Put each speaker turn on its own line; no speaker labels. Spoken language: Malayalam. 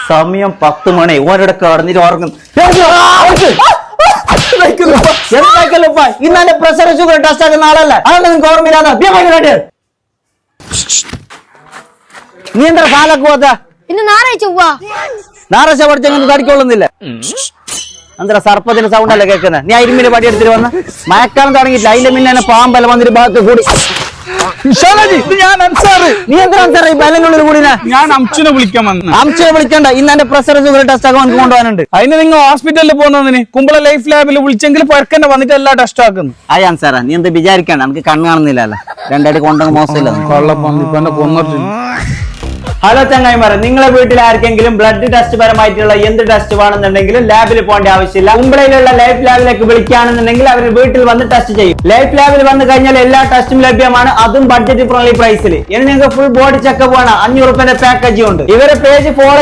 സമയം 10 മണി. ഓരോടെ കടന്നിട്ട് ഓർക്കുന്നു. ഇന്നെ പ്രഷർ ഷുഗർ ടെസ്റ്റ് ആക്കുന്ന ആളല്ലേ? അതുകൊണ്ട് നിങ്ങൾക്ക് ഓർമ്മയില്ലാതെ നീ എന്താ കാലൊക്കെ പോത്ത?
ഇന്ന് ഞായറാഴ്ച പോവാ.
ഞായറാഴ്ച പഠിച്ചെങ്കിൽ തടിക്കൊള്ളുന്നില്ല. എന്താ സർപ്പത്തിന്റെ സൗണ്ട് അല്ലേ കേൾക്കുന്നത്? നീ അരിമിന് പടി എടുത്തിട്ട് വന്ന് മയക്കാലം തുടങ്ങിയില്ല. അതിന്റെ മുന്നേ പാമ്പല്ല വന്നിട്ട് ഭാഗത്ത് കൂടി. നീ എന്താ ഈ ബലനുള്ളിൽ കൂടി?
ഞാൻ അംശുനെ വിളിക്കാൻ വന്നു.
അംശനെ വിളിക്കണ്ട. ഇന്ന് എന്റെ പ്രഷർ ഷുഗർ ടെസ്റ്റ് ഒക്കെ വന്ന് കൊണ്ടുപോകാനുണ്ട്.
അതിന് നിങ്ങൾ ഹോസ്പിറ്റലിൽ പോകുന്നതിന് കുമ്പള ലൈഫ് ലാബിൽ വിളിച്ചെങ്കിൽ പഴക്കന്നെ വന്നിട്ട് എല്ലാ ടെസ്റ്റ് ആക്കുന്നു.
അയാൻ സാറാ, നീ എന്താ വിചാരിക്കണ്ട, നമുക്ക് കണ്ണ് കാണുന്നില്ലല്ലോ. രണ്ടടി കൊണ്ടങ്ങ് മോശമില്ല. ഹലോ ചങ്ങായിമാരെ, നിങ്ങളെ വീട്ടിൽ ആർക്കെങ്കിലും ബ്ലഡ് ടെസ്റ്റ് പരമായിട്ടുള്ള എന്ത് ടെസ്റ്റ് വേണമെന്നുണ്ടെങ്കിലും ലാബിൽ പോകേണ്ട ആവശ്യമില്ല. മുംബൈയിലുള്ള ലൈഫ് ലാബിലേക്ക് വിളിക്കുകയാണെന്നുണ്ടെങ്കിൽ അവർ വീട്ടിൽ വന്ന് ടെസ്റ്റ് ചെയ്യും. ലൈഫ് ലാബിൽ വന്നു കഴിഞ്ഞാൽ എല്ലാ ടെസ്റ്റും ലഭ്യമാണ്, അതും ബഡ്ജറ്റ് ഫ്രണ്ട്ലി പ്രൈസിൽ. ഇനി നിങ്ങൾക്ക് ഫുൾ ബോഡി ചെക്കപ്പ് വേണം, 500 രൂപയുടെ പാക്കേജ് ഉണ്ട്. ഇവരെ പേജ് ഫോളോ